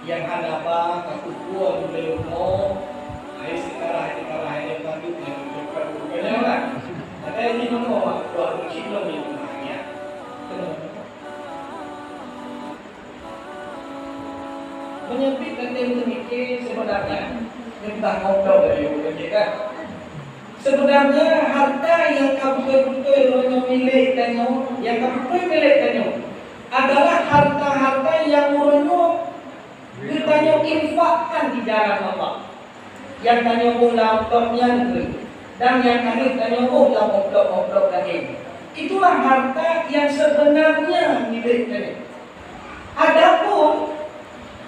yang hanapa kakukuan belum mau ay sekarang yang tanduk yang berkata kan ada ini mau buat musibah yang bahagia menyempitkan dia memikir sebenarnya tentang ngobrol dari kerja kan. Sebenarnya harta yang kamu betul-betul milik tanyo, yang kamu betul milik tanyo adalah harta-harta yang murno ditanyo infakkan di jalan Allah. Yang tanyo bola laptopnya dan yang kami tanyo bola laptop lagi. Itulah harta yang sebenarnya milik tanyo. Adapun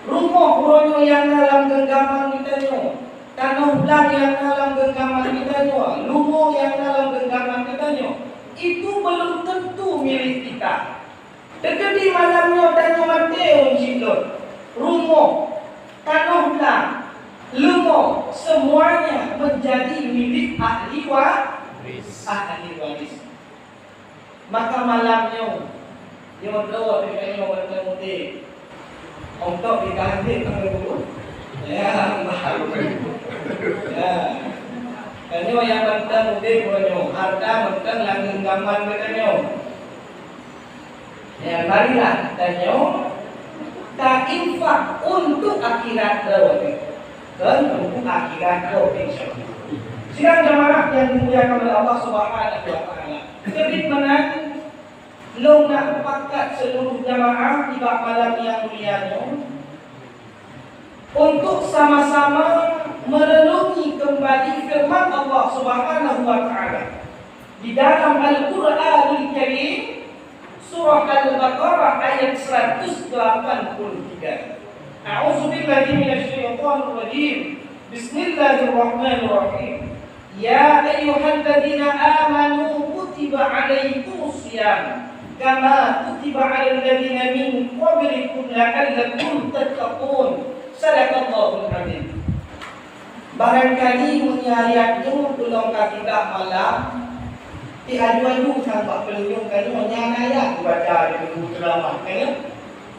rumah puronyo yang dalam genggaman kita nyo, tanah belang yang dalam genggaman kita nyo, lumo yang dalam genggaman kita nyo, itu belum tentu milik kita. Terjadi malamnya tanyo mati orang silot, rumah, tanah belang, lumo, semuanya menjadi milik ahli waris. Maka malamnya, dia berdoa dengan bertemu untuk diganti dulu. Ya, baru. Ya. Kanyo yang penting mudik kanyo, harta penting langgeng gaman kanyo. Ya, marilah kanyo ta infak untuk akhirat dawati. Dan untuk akhirat dawati insyaallah. Sidang jamaah yang dimuliakan oleh Allah Subhanahu wa taala. Kebit menan long nak pakat seluruh jamaah di malam yang mulianya untuk sama-sama merenungi kembali firman Allah Subhanahu wa taala di dalam Al-Qur'anul Karim surah Al-Baqarah ayat 183. A'udzubillahi minasyaitonir rajim. Bismillahirrahmanirrahim. Ya ayyuhalladzina amanu kutiba 'alaikumusiyam kama kutiba 'alal ladzina min qablikum la'allakum tattaqun. Sadaqallahul adzim. Barangkali menyayatnya belum kita malam di adu-adu sampai peluyung kali menyayat baca di buku ceramah kan.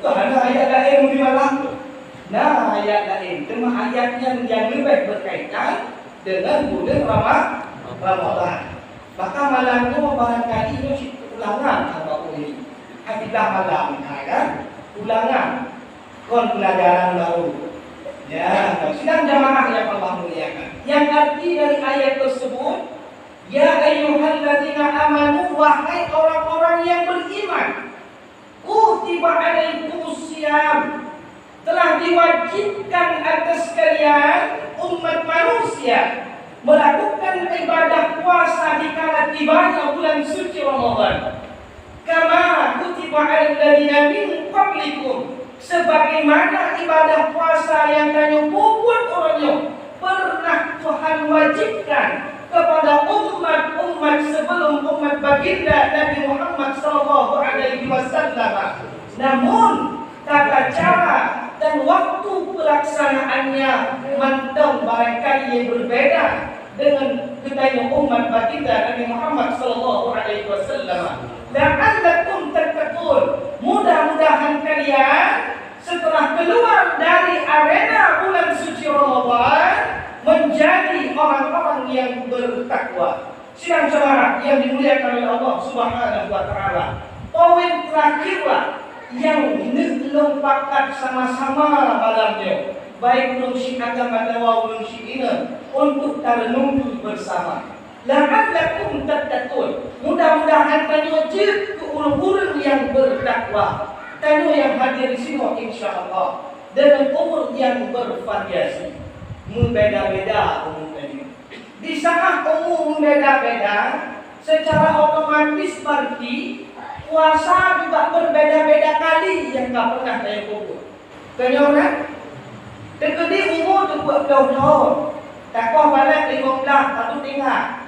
Tuh ada ayat lain di malam tu. Nah, ayat lain cuma ayatnya yang lebih berkaitan dengan bulan Ramadan. Maka malam itu barangkali itu ulangan apa ini. Akidah malam kan? Ulangan kon pelajaran baru. Ya, sidang jamaah yang Allah muliakan. Yang arti dari ayat tersebut, ya ayyuhalladzina amanu, wahai orang-orang yang beriman, kutiba alaikumusiyam, telah diwajibkan atas kalian umat manusia melakukan ibadah puasa di kala tibanya bulan suci Ramadan. Kama kutiba alal ladzina min qablikum, sebagaimana ibadah puasa yang kalian buat orangnya pernah Tuhan wajibkan kepada umat-umat sebelum umat baginda Nabi Muhammad SAW. Namun tata cara dan waktu pelaksanaannya mantap barangkali yang berbeda dengan ketanya umat baginda Nabi Muhammad SAW. La'allakum tattaqun, mudah-mudahan kalian setelah keluar dari arena bulan suci Ramadan menjadi orang-orang yang bertakwa. Sidang jemaah yang dimuliakan oleh Allah Subhanahu wa taala. Poin terakhirlah yang belum pakat sama-sama malamnya, baik ulun si agama dawa ulun si ina, untuk tarenung bersama. La'allakum tattaqun, mudah-mudahan tanyo wajib ke ulun-ulun yang bertakwa. Tanyo yang hadir di sini insyaallah dengan umur yang bervariasi, berbeda-beda umur tadi. Di saat umur berbeda-beda, secara otomatis berarti puasa juga berbeda-beda kali yang tak pernah saya kubur. Kenapa? Terkedi umur 20 tahun, takwa balik 15 atau tinggal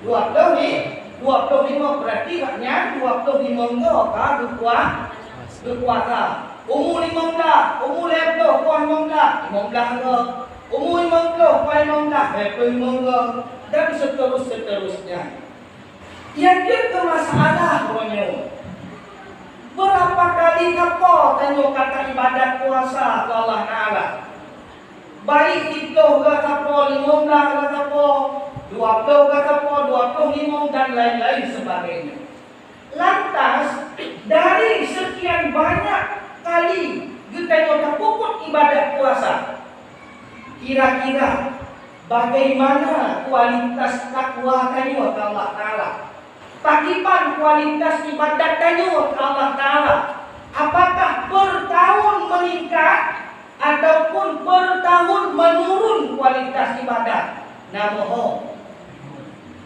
20 ni 25 berarti maknya 25 enggak berpuasa. Umur 15, umur 20, kuah 15 enggak. Umur 50, kuah 15, 25 enggak. Dan seterusnya. Yang dia ke masalah punya Berapa kali kapo tanya kata ibadat puasa ke Allah Ta'ala? Baik kita ke kapo 15 ke kapo 20 ke kapo 25 dan lain-lain sebagainya. Lantas dari sekian banyak kali kita nyata puput ibadat puasa, kira-kira bagaimana kualitas takwa kayu ke Allah Ta'ala? Takipan kualitas ibadat kayu ke Allah Ta'ala? Apakah bertahun meningkat ataupun bertahun menurun kualitas ibadat? Nah,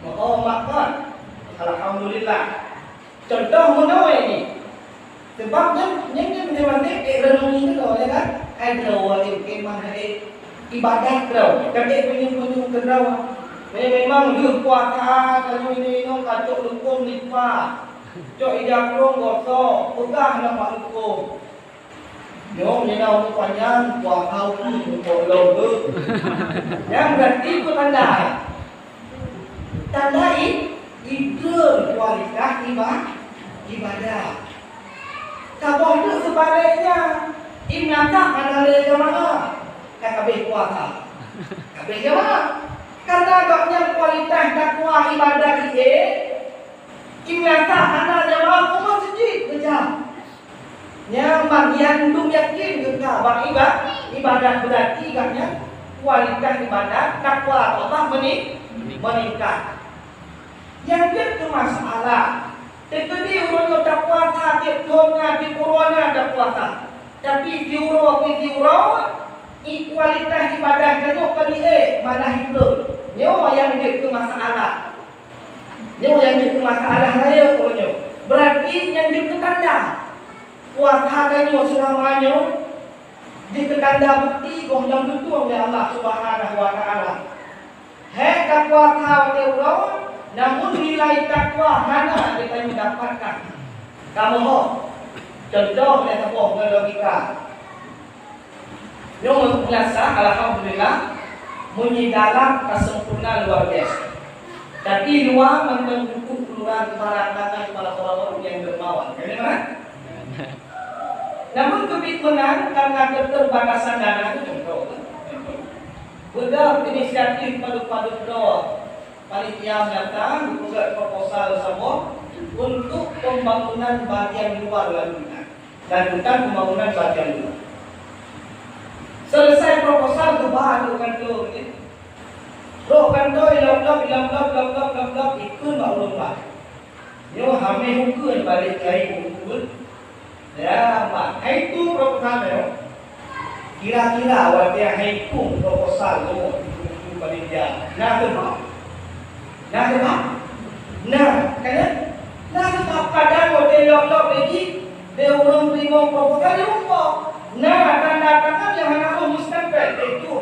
mohon makan. Alhamdulillah. Contoh menawar ini. Sebabnya yang nanti renung itu loh ya kan? Ada kemah ibadat loh. Tapi penyuh kenal. Memang dia puasa kalau ini kacau hukum nikmat. Cok ijak rong gosok, pegah nama hukum. Nyom nyenau panjang puasa hukum bolong. Yang berarti itu tanda itu kualitas ibadah. Kalau itu sebaliknya, imnata ada jamaah, kabeh puasa, kabeh jamaah. Karena agaknya kualitas takwa ibadah ini, imnata ada jamaah umat sejid kejam. Yang bagian dum yakin juga bang ibadah berarti agaknya kualitas ibadah takwa Allah meningkat. Yang itu masalah. Tetapi orang tak puasa, tiap tahun di corona tak puasa. Tapi diuro, kualitas ibadah kamu kali mana hidup. Nyawa yang dia ke masalah. Nyawa yang dia ke masalah raya kornya. Berarti yang dia ke tanda. Puasa kamu selamanya di tanda bukti kau yang betul oleh Allah Subhanahu Wa Taala. Hei tak puasa orang. Namun nilai takwa mana kita mendapatkan? Kamu contoh yang tahu logika. Yang biasa, alhamdulillah, munyi dalam kesempurnaan luar biasa. Tapi luar membentuk keluar barangan para orang yang dermawan. Kan? Namun kebingungan karena keterbatasan dana itu contoh. Budak inisiatif padu-padu doa. Panitia datang membuat proposal sama untuk pembangunan bagian luar Laguna dan bukan pembangunan bagian luar. Selesai proposal berbahan dengan tu, roh kantor lap ikut maklum lah. Yo hamil hukum balik cari hukum. Ya, mak. Itu proposal yo. Kira-kira awak dia hukum proposal tu panitia. Nah, sebab kadang hotel lok lagi dia urung terima proposal dia lupa. Nah, tanda-tanda yang anak mustahil itu.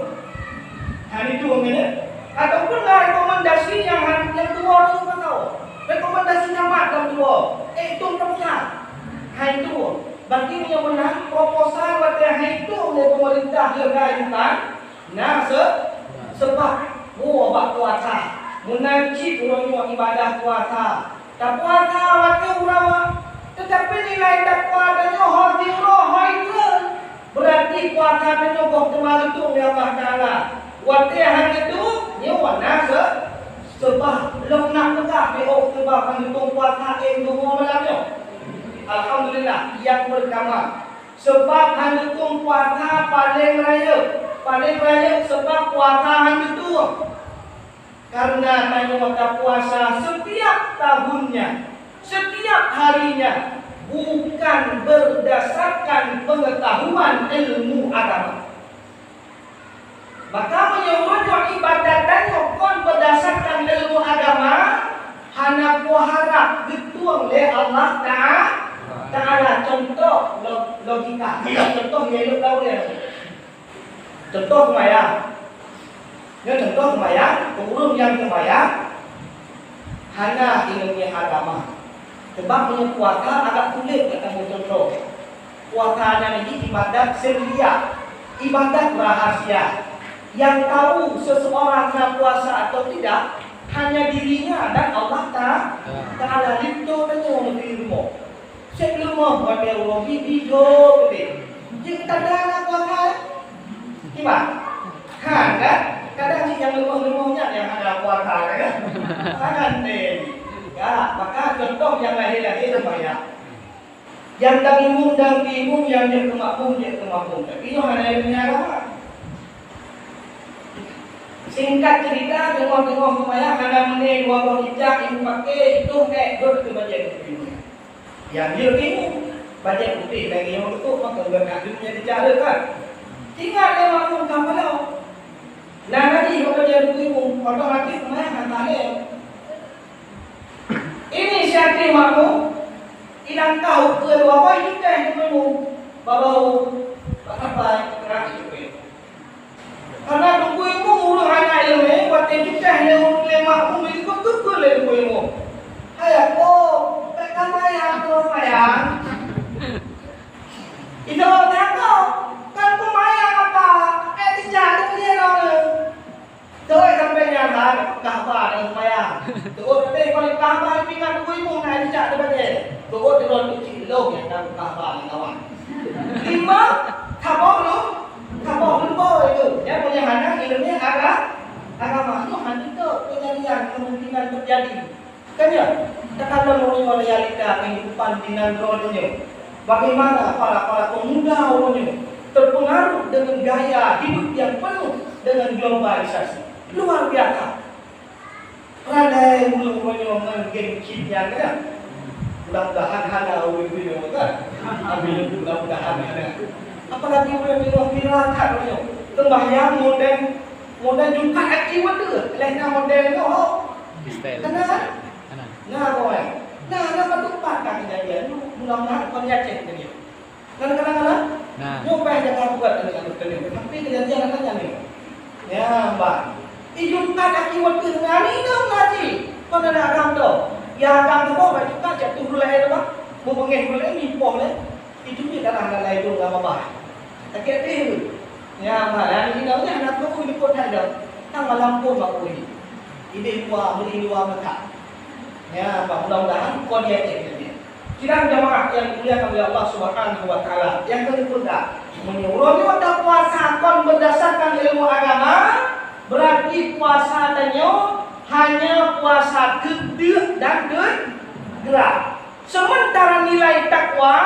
Hari itu mana? Ataupun rekomendasi yang tua tu tahu. Rekomendasi camat yang tua. Itu proposal. Hari itu. Bagi yang menang proposal pada hari itu oleh pemerintah negara Intan. Nah, sebab buat puasa. Menajib orang ibadah puasa. Tak puasa waktu orang. Tetapi nilai takwa dan hadiro. Berarti puasa dan nyokok kemarin itu oleh Allah Ta'ala. Waktu yang itu nyawa nasa. Sebab belum nak tegak. Sebab kan itu puasa yang dua malamnya. Alhamdulillah yang berkama. Sebab hanya itu puasa paling raya. Paling raya sebab puasa hanya itu. Karena tanya puasa setiap tahunnya, setiap harinya bukan berdasarkan pengetahuan ilmu agama. Maka menyuruh ibadah dan bukan berdasarkan ilmu agama, hanya harap betul oleh Allah Ta'ala. Contoh logika, contoh yang tahu dia. Contoh semaya. Contoh sembahyang, urung yang sembahyang hanya ilmu agama. Sebab punya puasa agak sulit ketemu contoh. Puasanya ini ibadat sirriyah, ibadat rahasia. Yang tahu seseorang nak puasa atau tidak hanya dirinya dan Allah Ta'ala. Itu tanya di ilmu. Cek lemah buat dia orang hidup ni. Jika kadang apa hal? Gimana? Kan? Kadang yang lemah-lemahnya yang ada kuasa kan? Kan ni. Ya, maka contoh yang lahir-lahir banyak. Yang dan bingung, yang dia kemakmum. Tapi itu hanya punya apa? Singkat cerita, tengok-tengok supaya ada menit, dua hijab, ibu pakai, itu duduk ke bagian putih. Yang dia bingung, bagian putih lagi yang betul, maka berkat dunia dicara kan. Tinggal dia makmum kapal laut. Nah nanti kalau dia bingung, otomatis namanya akan tahlil. Ini syakir makmum, ilang kau ke dua apa itu kan yang bingung. Babau, apa, keras itu. Karena tunggu ilmu mulu anak ilmu, buat juga yang makmum itu betul ilmu ilmu. Ayah, kan bayar tu bayar. Itu tak kau, kan pemain apa? Tidak dia orang. Tuh sampai nyata kahbar yang bayar. Tuh tapi kalau kahbar pingat tunggu ilmu nak tidak ada bagai. Tuh terlalu kecil loh yang nak kahbar yang kawan. 5 kabur itu, ya punya anak ilmunya agama itu itu kejadian kemungkinan terjadi, kan ya? Terkadang orang realita kehidupan di nanti bagaimana para pemuda orangnya terpengaruh dengan gaya hidup yang penuh dengan globalisasi luar biasa. Rada belum orangnya game chip yang kan? Mudah-mudahan ada video kan? Mudah-mudahan ada. Apalagi orang viral kan orang tembahyang model juga akibat tu lainnya model tu kenapa? Nah boy apa tempat kan kejadian mudah-mudahan kau lihat cek dia kadang-kadang nyopeh jangan buat dengan tapi kejadian akan jadi ya mbak ijukat akibat tu ngani dong ngaji kau ada agam tu ya agam tu bawa juga jatuh dulu lah itu bang mau pengen boleh nipoh le itu dia kadang-kadang lain tu enggak apa-apa. Takut dia. Ya, malah ni dah nak aku ni pun ada. Tang malam pun aku ni. Ini beli dua mereka. Ya, mudah-mudahan kau dia ni. Sidang jamaah yang dimuliakan oleh Allah Subhanahu wa taala. Yang kedua, menyuruh kita puasa kon berdasarkan ilmu agama, berarti puasa tanya hanya puasa gede dan gerak. Sementara nilai takwa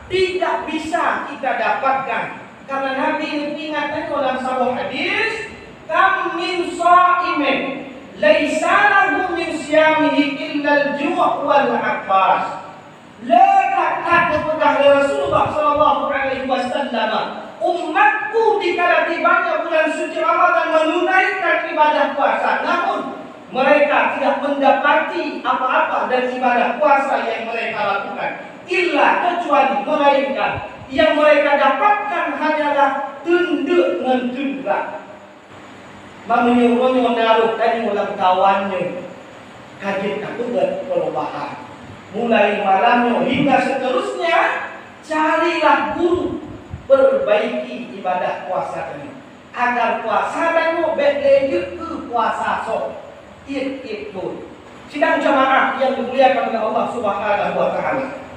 tidak bisa kita dapatkan karena Nabi ingatkan dalam sebuah hadis kam min shaimin laisa lahu min siyamihi illa al-ju' wal 'atas la takat kepada Rasulullah sallallahu alaihi wasallam umatku dikala tibanya bulan suci Ramadan menunaikan ibadah puasa namun mereka tidak mendapati apa-apa dari ibadah puasa yang mereka lakukan illa kecuali melainkan yang mereka dapatkan hanyalah tunduk dengan tunduk. Menyuruhnya menaruh tadi dalam kawannya kajian takut perubahan. Mulai malamnya hingga seterusnya carilah guru perbaiki ibadah puasa ini agar puasa dan berlanjut ke puasa sok. Itu sidang jamaah yang dimuliakan oleh Allah Subhanahu wa taala.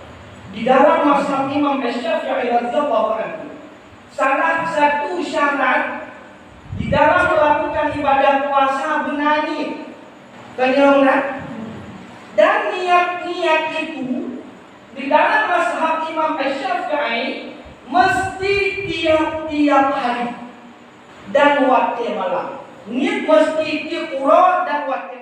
Di dalam mazhab Imam Asy-Syafi'i radhiyallahu anhu, salah satu syarat di dalam melakukan ibadah puasa benar dan niat-niat itu di dalam mazhab Imam Asy-Syafi'i mesti tiap-tiap hari dan waktu malam. Niat mesti tiap dan waktu